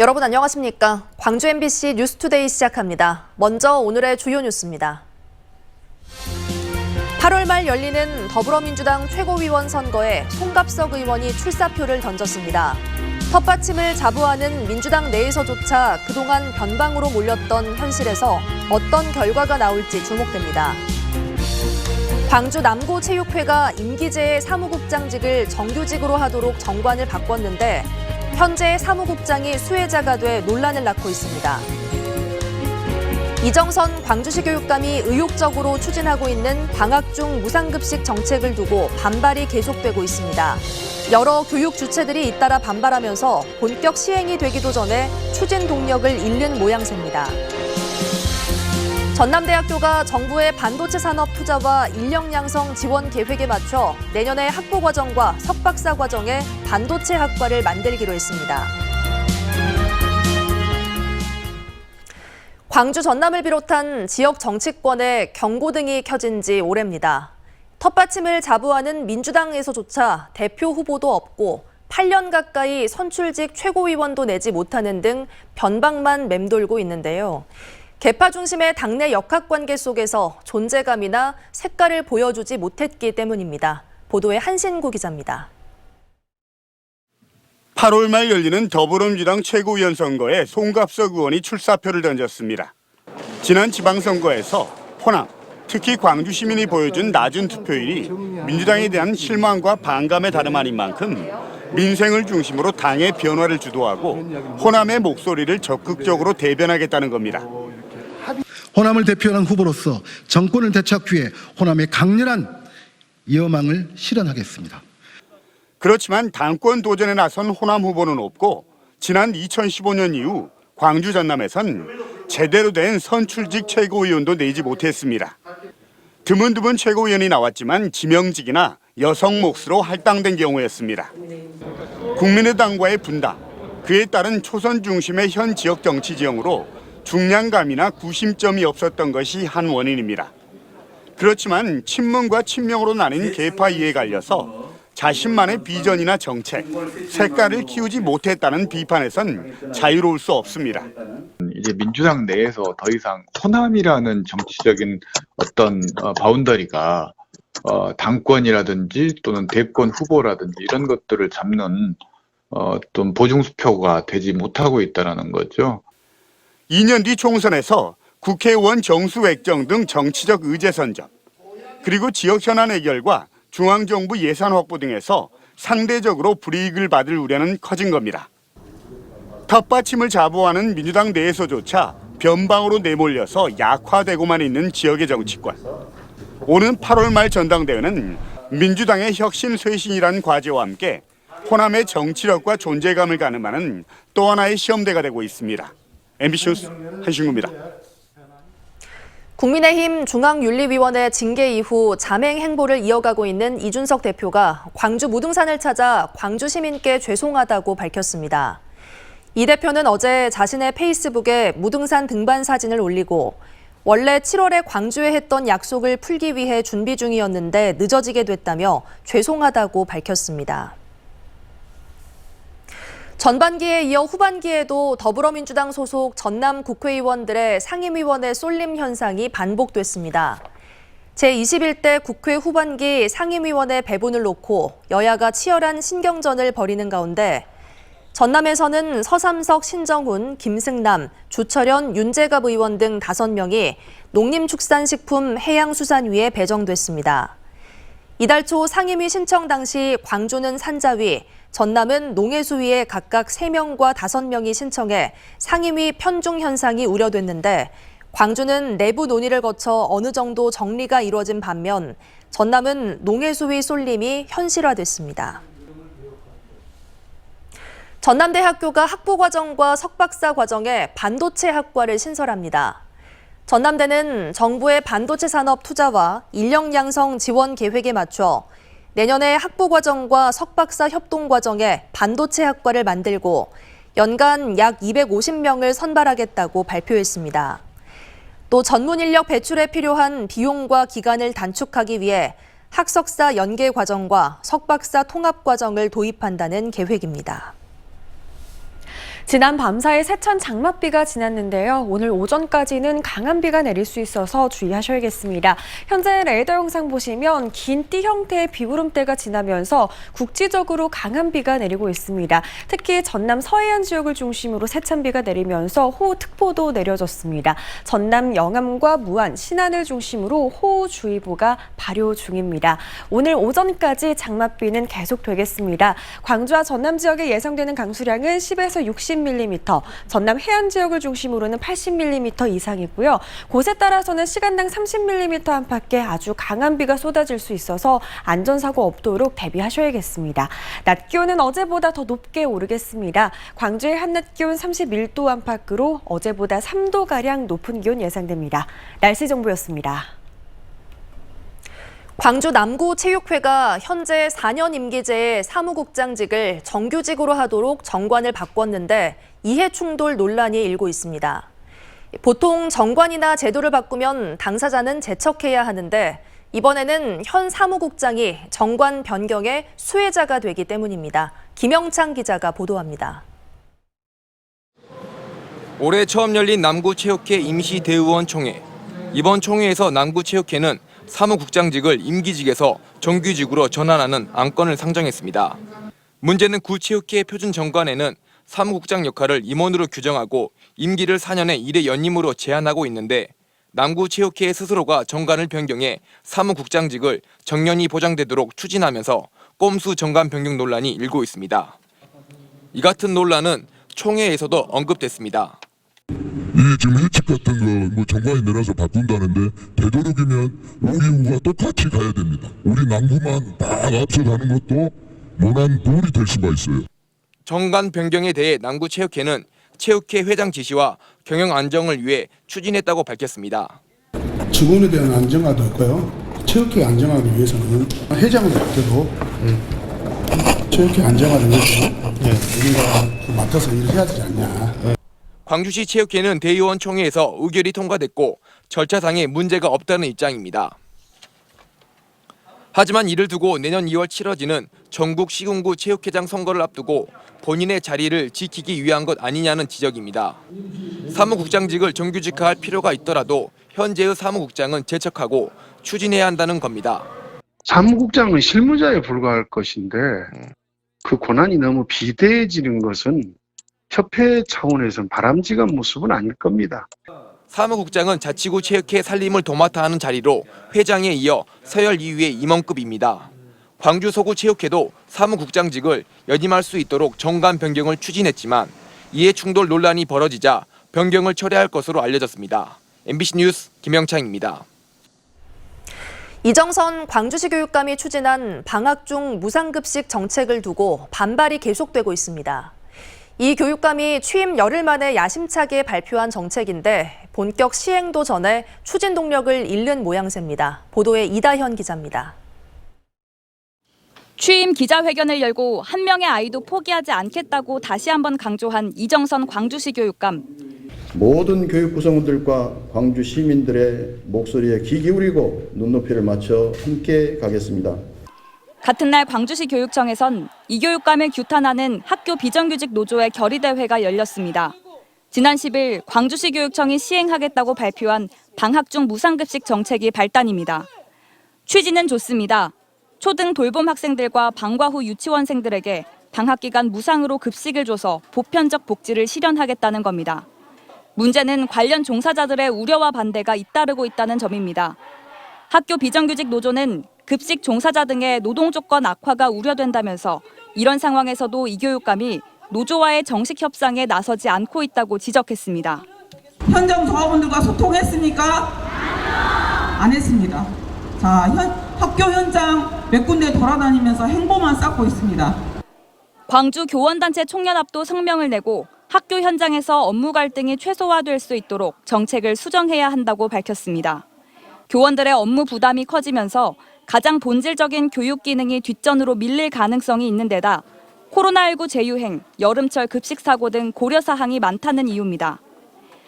여러분 안녕하십니까? 광주 MBC 뉴스투데이 시작합니다. 먼저 오늘의 주요 뉴스입니다. 8월 말 열리는 더불어민주당 최고위원 선거에 송갑석 의원이 출사표를 던졌습니다. 텃받침을 자부하는 민주당 내에서조차 그동안 변방으로 몰렸던 현실에서 어떤 결과가 나올지 주목됩니다. 광주 남고체육회가 임기제의 사무국장직을 정규직으로 하도록 정관을 바꿨는데 현재 사무국장이 수혜자가 돼 논란을 낳고 있습니다. 이정선 광주시 교육감이 의욕적으로 추진하고 있는 방학 중 무상급식 정책을 두고 반발이 계속되고 있습니다. 여러 교육 주체들이 잇따라 반발하면서 본격 시행이 되기도 전에 추진 동력을 잃는 모양새입니다. 전남대학교가 정부의 반도체 산업 투자와 인력 양성 지원 계획에 맞춰 내년에 학부과정과 석박사 과정에 반도체 학과를 만들기로 했습니다. 광주 전남을 비롯한 지역 정치권에 경고등이 켜진 지 오래입니다. 텃받침을 자부하는 민주당에서조차 대표 후보도 없고 8년 가까이 선출직 최고위원도 내지 못하는 등 변방만 맴돌고 있는데요. 계파 중심의 당내 역학관계 속에서 존재감이나 색깔을 보여주지 못했기 때문입니다. 보도에 한신구 기자입니다. 8월 말 열리는 더불어민주당 최고위원 선거에 송갑석 의원이 출사표를 던졌습니다. 지난 지방선거에서 호남, 특히 광주 시민이 보여준 낮은 투표율이 민주당에 대한 실망과 반감에 다름 아닌 만큼 민생을 중심으로 당의 변화를 주도하고 호남의 목소리를 적극적으로 대변하겠다는 겁니다. 호남을 대표하는 후보로서 정권을 되찾기 위해 호남의 강렬한 여망을 실현하겠습니다. 그렇지만 당권 도전에 나선 호남 후보는 없고 지난 2015년 이후 광주 전남에선 제대로 된 선출직 최고위원도 내지 못했습니다. 드문드문 최고위원이 나왔지만 지명직이나 여성 몫으로 할당된 경우였습니다. 국민의당과의 분당, 그에 따른 초선 중심의 현 지역 정치 지형으로 중량감이나 구심점이 없었던 것이 한 원인입니다. 그렇지만 친문과 친명으로 나뉜 계파 이해에 갈려서 자신만의 비전이나 정책, 색깔을 키우지 못했다는 비판에선 자유로울 수 없습니다. 이제 민주당 내에서 더 이상 호남이라는 정치적인 어떤 바운더리가 당권이라든지 또는 대권 후보라든지 이런 것들을 잡는 어떤 보증수표가 되지 못하고 있다는 거죠. 2년 뒤 총선에서 국회의원 정수 획정 등 정치적 의제 선점, 그리고 지역 현안 해결과 중앙정부 예산 확보 등에서 상대적으로 불이익을 받을 우려는 커진 겁니다. 텃받침을 자부하는 민주당 내에서조차 변방으로 내몰려서 약화되고만 있는 지역의 정치권. 오는 8월 말 전당대회는 민주당의 혁신 쇄신이라는 과제와 함께 호남의 정치력과 존재감을 가늠하는 또 하나의 시험대가 되고 있습니다. MBC 뉴스 한신구입니다. 국민의힘 중앙윤리위원회 징계 이후 자맹 행보를 이어가고 있는 이준석 대표가 광주 무등산을 찾아 광주 시민께 죄송하다고 밝혔습니다. 이 대표는 어제 자신의 페이스북에 무등산 등반 사진을 올리고 원래 7월에 광주에 했던 약속을 풀기 위해 준비 중이었는데 늦어지게 됐다며 죄송하다고 밝혔습니다. 전반기에 이어 후반기에도 더불어민주당 소속 전남 국회의원들의 상임위원회 쏠림 현상이 반복됐습니다. 제21대 국회 후반기 상임위원회 배분을 놓고 여야가 치열한 신경전을 벌이는 가운데 전남에서는 서삼석, 신정훈, 김승남, 주철현, 윤재갑 의원 등 5명이 농림축산식품 해양수산위에 배정됐습니다. 이달 초 상임위 신청 당시 광주는 산자위, 전남은 농해수위에 각각 3명과 5명이 신청해 상임위 편중 현상이 우려됐는데 광주는 내부 논의를 거쳐 어느 정도 정리가 이루어진 반면 전남은 농해수위 쏠림이 현실화됐습니다. 전남대학교가 학부과정과 석박사 과정에 반도체 학과를 신설합니다. 전남대는 정부의 반도체 산업 투자와 인력 양성 지원 계획에 맞춰 내년에 학부과정과 석박사 협동과정에 반도체 학과를 만들고 연간 약 250명을 선발하겠다고 발표했습니다. 또 전문 인력 배출에 필요한 비용과 기간을 단축하기 위해 학석사 연계 과정과 석박사 통합 과정을 도입한다는 계획입니다. 지난 밤사이 세천 장맛비가 지났는데요. 오늘 오전까지는 강한 비가 내릴 수 있어서 주의하셔야겠습니다. 현재 레이더 영상 보시면 긴 띠 형태의 비구름대가 지나면서 국지적으로 강한 비가 내리고 있습니다. 특히 전남 서해안 지역을 중심으로 세찬비가 내리면서 호우특보도 내려졌습니다. 전남 영암과 무안, 신안을 중심으로 호우주의보가 발효 중입니다. 오늘 오전까지 장맛비는 계속되겠습니다. 광주와 전남 지역에 예상되는 강수량은 10에서 60mm, 전남 해안 지역을 중심으로는 80mm 이상이고요. 곳에 따라서는 시간당 30mm 안팎의 아주 강한 비가 쏟아질 수 있어서 안전사고 없도록 대비하셔야겠습니다. 낮 기온은 어제보다 더 높게 오르겠습니다. 광주의 한낮 기온 31도 안팎으로 어제보다 3도가량 높은 기온 예상됩니다. 날씨 정보였습니다. 광주 남구체육회가 현재 4년 임기제의 사무국장직을 정규직으로 하도록 정관을 바꿨는데 이해충돌 논란이 일고 있습니다. 보통 정관이나 제도를 바꾸면 당사자는 제척해야 하는데 이번에는 현 사무국장이 정관 변경의 수혜자가 되기 때문입니다. 김영창 기자가 보도합니다. 올해 처음 열린 남구체육회 임시대의원 총회. 이번 총회에서 남구체육회는 사무국장직을 임기직에서 정규직으로 전환하는 안건을 상정했습니다. 문제는 구체육회 표준 정관에는 사무국장 역할을 임원으로 규정하고 임기를 4년에 1회 연임으로 제한하고 있는데 남구체육회 스스로가 정관을 변경해 사무국장직을 정년이 보장되도록 추진하면서 꼼수 정관 변경 논란이 일고 있습니다. 이 같은 논란은 총회에서도 언급됐습니다. 이 지금 해칙 같은 거 정관이 내려서 바꾼다는데 되도록이면 우리우가 똑같이 가야 됩니다. 우리 남구만 다 앞서가는 것도 모난 불이 될 수가 있어요. 정관 변경에 대해 남구체육회는 체육회 회장 지시와 경영 안정을 위해 추진했다고 밝혔습니다. 직원에 대한 안정화도 있고요. 체육회 안정화를 위해서는 회장을 맡아도 체육회 안정화를 위해서 우리가 맡아서 일을 해야 되지 않냐. 광주시 체육회는 대의원 총회에서 의결이 통과됐고 절차상에 문제가 없다는 입장입니다. 하지만 이를 두고 내년 2월 치러지는 전국 시군구 체육회장 선거를 앞두고 본인의 자리를 지키기 위한 것 아니냐는 지적입니다. 사무국장직을 정규직화할 필요가 있더라도 현재의 사무국장은 제척하고 추진해야 한다는 겁니다. 사무국장은 실무자에 불과할 것인데 그 권한이 너무 비대해지는 것은 협회 차원에서는 바람직한 모습은 아닐 겁니다. 사무국장은 자치구 체육회 살림을 도맡아 하는 자리로 회장에 이어 서열 2위의 임원급입니다. 광주 서구 체육회도 사무국장직을 연임할 수 있도록 정관 변경을 추진했지만 이해 충돌 논란이 벌어지자 변경을 철회할 것으로 알려졌습니다. MBC 뉴스 김영창입니다. 이정선 광주시 교육감이 추진한 방학 중 무상급식 정책을 두고 반발이 계속되고 있습니다. 이 교육감이 취임 열흘 만에 야심차게 발표한 정책인데 본격 시행도 전에 추진 동력을 잃는 모양새입니다. 보도에 이다현 기자입니다. 취임 기자회견을 열고 한 명의 아이도 포기하지 않겠다고 다시 한번 강조한 이정선 광주시 교육감. 모든 교육 구성원들과 광주 시민들의 목소리에 귀 기울이고 눈높이를 맞춰 함께 가겠습니다. 같은 날 광주시 교육청에선 이 교육감을 규탄하는 학교 비정규직 노조의 결의대회가 열렸습니다. 지난 10일 광주시 교육청이 시행하겠다고 발표한 방학 중 무상급식 정책이 발단입니다. 취지는 좋습니다. 초등 돌봄 학생들과 방과 후 유치원생들에게 방학 기간 무상으로 급식을 줘서 보편적 복지를 실현하겠다는 겁니다. 문제는 관련 종사자들의 우려와 반대가 잇따르고 있다는 점입니다. 학교 비정규직 노조는 급식 종사자 등의 노동 조건 악화가 우려된다면서 이런 상황에서도 이 교육감이 노조와의 정식 협상에 나서지 않고 있다고 지적했습니다. 현장 조합원들과 소통했습니까? 안 했습니다. 자, 학교 현장 몇 군데 돌아다니면서 행보만 쌓고 있습니다. 광주 교원단체 총연합도 성명을 내고 학교 현장에서 업무 갈등이 최소화될 수 있도록 정책을 수정해야 한다고 밝혔습니다. 교원들의 업무 부담이 커지면서 가장 본질적인 교육 기능이 뒷전으로 밀릴 가능성이 있는 데다 코로나19 재유행, 여름철 급식 사고 등 고려 사항이 많다는 이유입니다.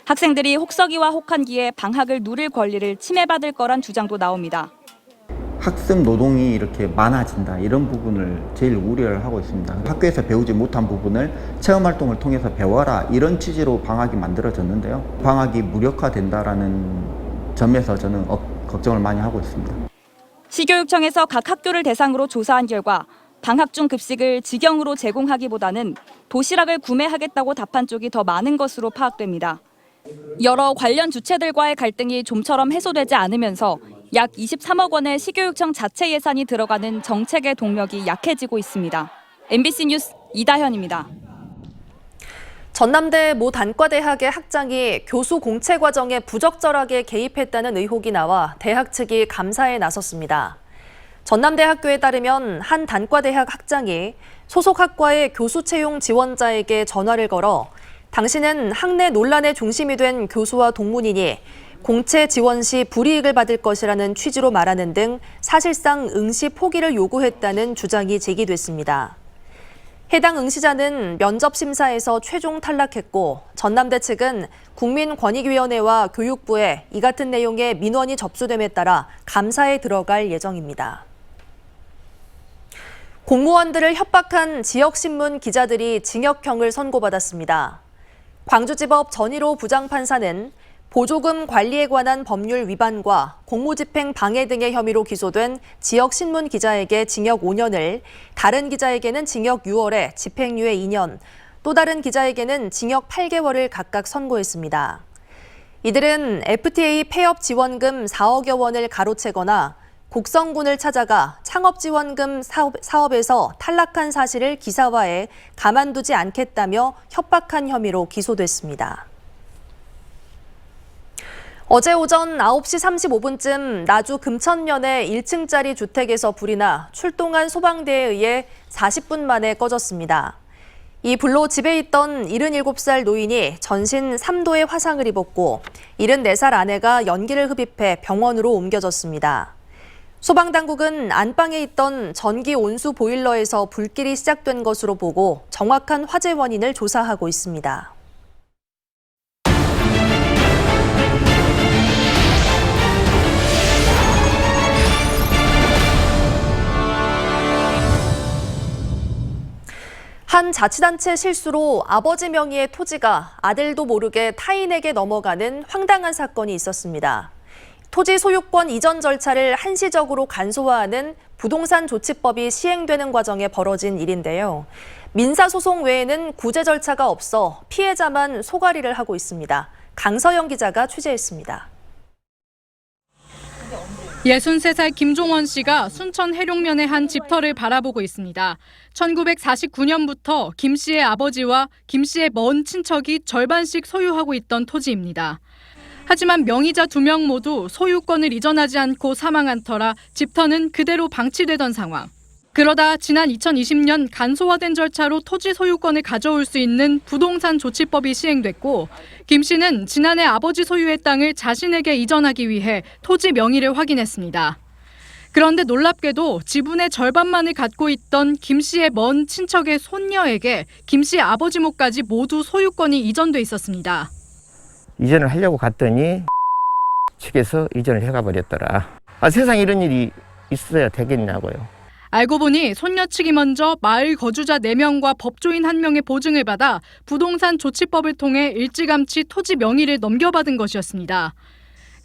학생들이 혹서기와 혹한기에 방학을 누릴 권리를 침해받을 거란 주장도 나옵니다. 학습 노동이 이렇게 많아진다, 이런 부분을 제일 우려를 하고 있습니다. 학교에서 배우지 못한 부분을 체험활동을 통해서 배워라, 이런 취지로 방학이 만들어졌는데요. 방학이 무력화된다라는 점에서 저는 걱정을 많이 하고 있습니다. 시교육청에서 각 학교를 대상으로 조사한 결과 방학 중 급식을 직영으로 제공하기보다는 도시락을 구매하겠다고 답한 쪽이 더 많은 것으로 파악됩니다. 여러 관련 주체들과의 갈등이 좀처럼 해소되지 않으면서 약 23억 원의 시교육청 자체 예산이 들어가는 정책의 동력이 약해지고 있습니다. MBC 뉴스 이다현입니다. 전남대 모 단과대학의 학장이 교수 공채 과정에 부적절하게 개입했다는 의혹이 나와 대학 측이 감사에 나섰습니다. 전남대학교에 따르면 한 단과대학 학장이 소속 학과의 교수 채용 지원자에게 전화를 걸어 당신은 학내 논란의 중심이 된 교수와 동문이니 공채 지원 시 불이익을 받을 것이라는 취지로 말하는 등 사실상 응시 포기를 요구했다는 주장이 제기됐습니다. 해당 응시자는 면접 심사에서 최종 탈락했고 전남대 측은 국민권익위원회와 교육부에 이 같은 내용의 민원이 접수됨에 따라 감사에 들어갈 예정입니다. 공무원들을 협박한 지역신문 기자들이 징역형을 선고받았습니다. 광주지법 전일호 부장판사는 보조금 관리에 관한 법률 위반과 공무집행 방해 등의 혐의로 기소된 지역신문 기자에게 징역 5년을, 다른 기자에게는 징역 6월에 집행유예 2년, 또 다른 기자에게는 징역 8개월을 각각 선고했습니다. 이들은 FTA 폐업 지원금 4억여 원을 가로채거나 곡성군을 찾아가 창업지원금 사업에서 탈락한 사실을 기사화해 가만두지 않겠다며 협박한 혐의로 기소됐습니다. 어제 오전 9시 35분쯤 나주 금천면의 1층짜리 주택에서 불이 나 출동한 소방대에 의해 40분 만에 꺼졌습니다. 이 불로 집에 있던 77살 노인이 전신 3도의 화상을 입었고 74살 아내가 연기를 흡입해 병원으로 옮겨졌습니다. 소방당국은 안방에 있던 전기 온수 보일러에서 불길이 시작된 것으로 보고 정확한 화재 원인을 조사하고 있습니다. 한 자치단체 실수로 아버지 명의의 토지가 아들도 모르게 타인에게 넘어가는 황당한 사건이 있었습니다. 토지 소유권 이전 절차를 한시적으로 간소화하는 부동산 조치법이 시행되는 과정에 벌어진 일인데요. 민사소송 외에는 구제 절차가 없어 피해자만 소가리를 하고 있습니다. 강서영 기자가 취재했습니다. 63살 김종원 씨가 순천 해룡면의 한 집터를 바라보고 있습니다. 1949년부터 김 씨의 아버지와 김 씨의 먼 친척이 절반씩 소유하고 있던 토지입니다. 하지만 명의자 2명 모두 소유권을 이전하지 않고 사망한 터라 집터는 그대로 방치되던 상황. 그러다 지난 2020년 간소화된 절차로 토지 소유권을 가져올 수 있는 부동산 조치법이 시행됐고 김 씨는 지난해 아버지 소유의 땅을 자신에게 이전하기 위해 토지 명의를 확인했습니다. 그런데 놀랍게도 지분의 절반만을 갖고 있던 김 씨의 먼 친척의 손녀에게 김 씨 아버지 몫까지 모두 소유권이 이전돼 있었습니다. 이전을 하려고 갔더니 측에서 이전을 해가 버렸더라. 세상에 이런 일이 있어야 되겠냐고요. 알고 보니 손녀 측이 먼저 마을 거주자 4명과 법조인 1명의 보증을 받아 부동산 조치법을 통해 일찌감치 토지 명의를 넘겨받은 것이었습니다.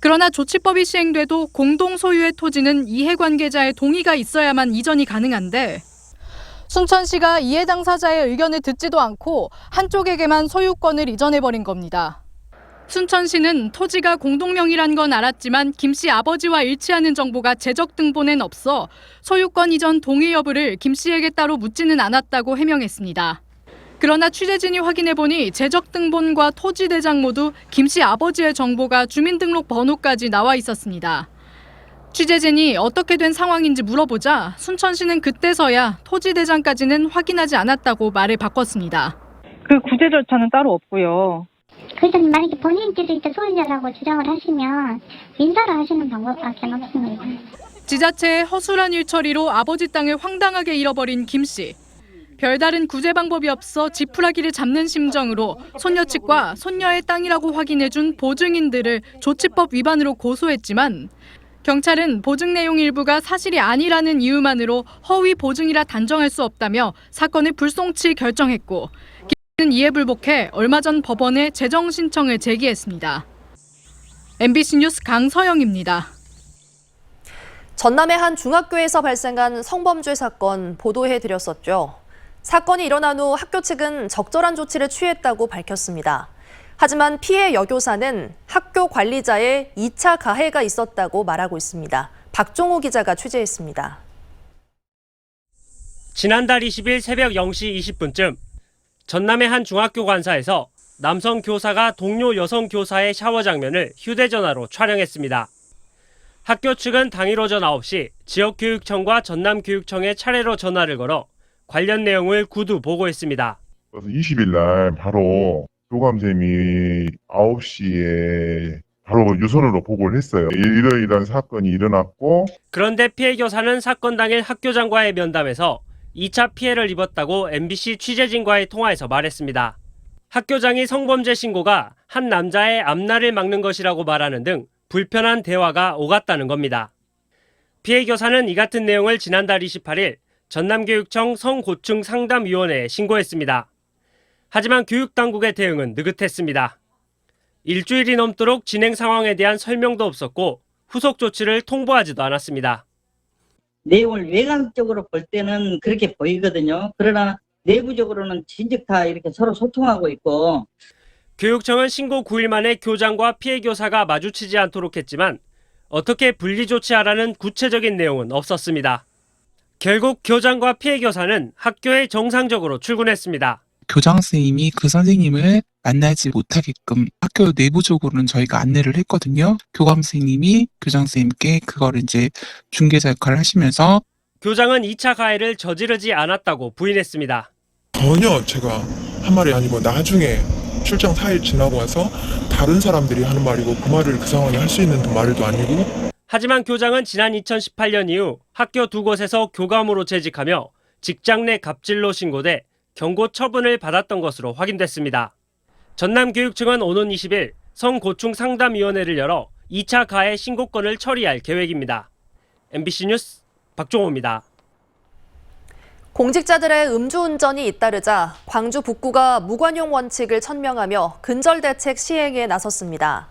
그러나 조치법이 시행돼도 공동 소유의 토지는 이해관계자의 동의가 있어야만 이전이 가능한데 순천시가 이해 당사자의 의견을 듣지도 않고 한쪽에게만 소유권을 이전해버린 겁니다. 순천시는 토지가 공동명의란 건 알았지만 김 씨 아버지와 일치하는 정보가 재적 등본엔 없어 소유권 이전 동의 여부를 김 씨에게 따로 묻지는 않았다고 해명했습니다. 그러나 취재진이 확인해보니 재적 등본과 토지 대장 모두 김 씨 아버지의 정보가 주민등록 번호까지 나와 있었습니다. 취재진이 어떻게 된 상황인지 물어보자 순천시는 그때서야 토지 대장까지는 확인하지 않았다고 말을 바꿨습니다. 그 구제 절차는 따로 없고요. 그래서 만약에 본인께서 이때 소유자라고 주장을 하시면 민사로 하시는 방법밖에 없습니다. 지자체의 허술한 일처리로 아버지 땅을 황당하게 잃어버린 김 씨. 별다른 구제 방법이 없어 지푸라기를 잡는 심정으로 손녀 측과 손녀의 땅이라고 확인해준 보증인들을 조치법 위반으로 고소했지만 경찰은 보증 내용 일부가 사실이 아니라는 이유만으로 허위 보증이라 단정할 수 없다며 사건을 불송치 결정했고, 기자는 이에 불복해 얼마 전 법원에 재정 신청을 제기했습니다. MBC 뉴스 강서영입니다. 전남의 한 중학교에서 발생한 성범죄 사건 보도해드렸었죠. 사건이 일어난 후 학교 측은 적절한 조치를 취했다고 밝혔습니다. 하지만 피해 여교사는 학교 관리자의 2차 가해가 있었다고 말하고 있습니다. 박종호 기자가 취재했습니다. 지난달 20일 새벽 0시 20분쯤 전남의 한 중학교 관사에서 남성 교사가 동료 여성 교사의 샤워 장면을 휴대전화로 촬영했습니다. 학교 측은 당일 오전 9시 지역교육청과 전남교육청에 차례로 전화를 걸어 관련 내용을 구두 보고했습니다. 20일 날 바로 교감쌤이 9시에 바로 유선으로 보고를 했어요. 이러이러한 사건이 일어났고, 그런데 피해 교사는 사건 당일 학교장과의 면담에서 2차 피해를 입었다고 MBC 취재진과의 통화에서 말했습니다. 학교장이 성범죄 신고가 한 남자의 앞날을 막는 것이라고 말하는 등 불편한 대화가 오갔다는 겁니다. 피해 교사는 이 같은 내용을 지난달 28일 전남교육청 성고충 상담위원회에 신고했습니다. 하지만 교육당국의 대응은 느긋했습니다. 일주일이 넘도록 진행 상황에 대한 설명도 없었고 후속 조치를 통보하지도 않았습니다. 내용을 외관적으로 볼 때는 그렇게 보이거든요. 그러나 내부적으로는 진즉 다 이렇게 서로 소통하고 있고. 교육청은 신고 9일 만에 교장과 피해 교사가 마주치지 않도록 했지만 어떻게 분리 조치하라는 구체적인 내용은 없었습니다. 결국 교장과 피해 교사는 학교에 정상적으로 출근했습니다. 교장 선생님이 그 선생님을 만나지 못하게끔 학교 내부적으로는 저희가 안내를 했거든요. 교감 선생님이 교장 선생님께 그거를 이제 중개자 역할을 하시면서 교장은 2차 가해를 저지르지 않았다고 부인했습니다. 전혀 제가 한 말이 아니고 나중에 출장 4일 지나고 와서 다른 사람들이 하는 말이고 그 말을 그 상황에 할 수 있는 말도 아니고. 하지만 교장은 지난 2018년 이후 학교 두 곳에서 교감으로 재직하며 직장 내 갑질로 신고돼 경고 처분을 받았던 것으로 확인됐습니다. 전남교육청은 오는 20일 성고충 상담위원회를 열어 2차 가해 신고건을 처리할 계획입니다. MBC 뉴스 박종호입니다. 공직자들의 음주운전이 잇따르자 광주 북구가 무관용 원칙을 천명하며 근절대책 시행에 나섰습니다.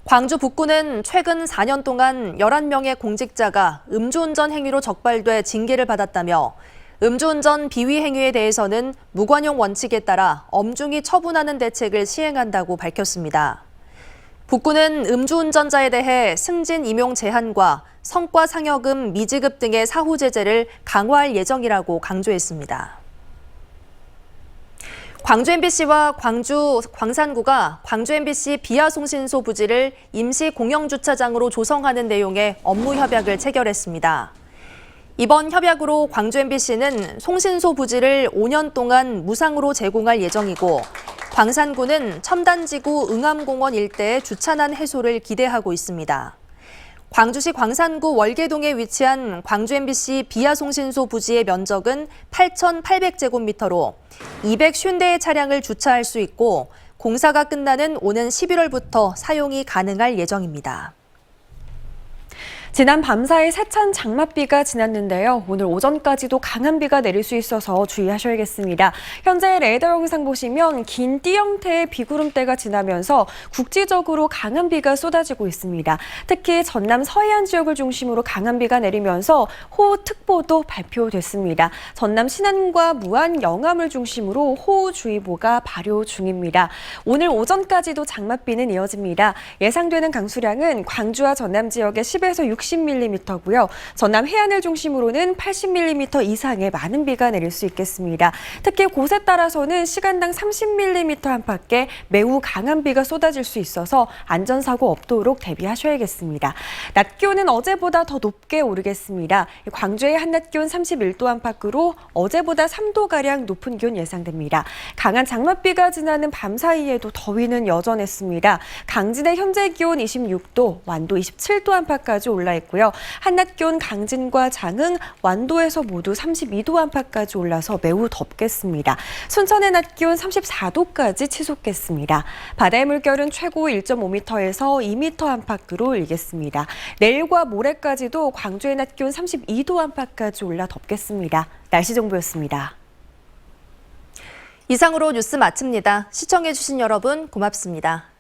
광주 북구는 최근 4년 동안 11명의 공직자가 음주운전 행위로 적발돼 징계를 받았다며 음주운전 비위 행위에 대해서는 무관용 원칙에 따라 엄중히 처분하는 대책을 시행한다고 밝혔습니다. 북구는 음주운전자에 대해 승진 임용 제한과 성과 상여금 미지급 등의 사후 제재를 강화할 예정이라고 강조했습니다. 광주 MBC와 광주 광산구가 광주 MBC 비아송신소 부지를 임시 공영주차장으로 조성하는 내용의 업무 협약을 체결했습니다. 이번 협약으로 광주 MBC는 송신소 부지를 5년 동안 무상으로 제공할 예정이고 광산구는 첨단지구 응암공원 일대의 주차난 해소를 기대하고 있습니다. 광주시 광산구 월계동에 위치한 광주 MBC 비아송신소 부지의 면적은 8,800제곱미터로 250대의 차량을 주차할 수 있고 공사가 끝나는 오는 11월부터 사용이 가능할 예정입니다. 지난 밤사이 세찬 장맛비가 지났는데요. 오늘 오전까지도 강한 비가 내릴 수 있어서 주의하셔야겠습니다. 현재 레이더 영상 보시면 긴 띠 형태의 비구름대가 지나면서 국지적으로 강한 비가 쏟아지고 있습니다. 특히 전남 서해안 지역을 중심으로 강한 비가 내리면서 호우특보도 발표됐습니다. 전남 신안과 무안, 영암을 중심으로 호우주의보가 발효 중입니다. 오늘 오전까지도 장맛비는 이어집니다. 예상되는 강수량은 광주와 전남 지역에 10에서 60mm고요. 전남 해안을 중심으로는 80mm 이상의 많은 비가 내릴 수 있겠습니다. 특히 곳에 따라서는 시간당 30mm 안팎의 매우 강한 비가 쏟아질 수 있어서 안전사고 없도록 대비하셔야겠습니다. 낮 기온은 어제보다 더 높게 오르겠습니다. 광주의 한낮 기온 31도 안팎으로 어제보다 3도가량 높은 기온 예상됩니다. 강한 장맛비가 지나는 밤 사이에도 더위는 여전했습니다. 강진의 현재 기온 26도, 완도 27도 안팎까지 올라 증가했고요. 한낮 기온 강진과 장흥, 완도에서 모두 32도 안팎까지 올라서 매우 덥겠습니다. 순천의 낮 기온 34도까지 치솟겠습니다. 바다의 물결은 최고 1.5m에서 2m 안팎으로 일겠습니다. 내일과 모레까지도 광주의 낮 기온 32도 안팎까지 올라 덥겠습니다. 날씨 정보였습니다. 이상으로 뉴스 마칩니다. 시청해주신 여러분 고맙습니다.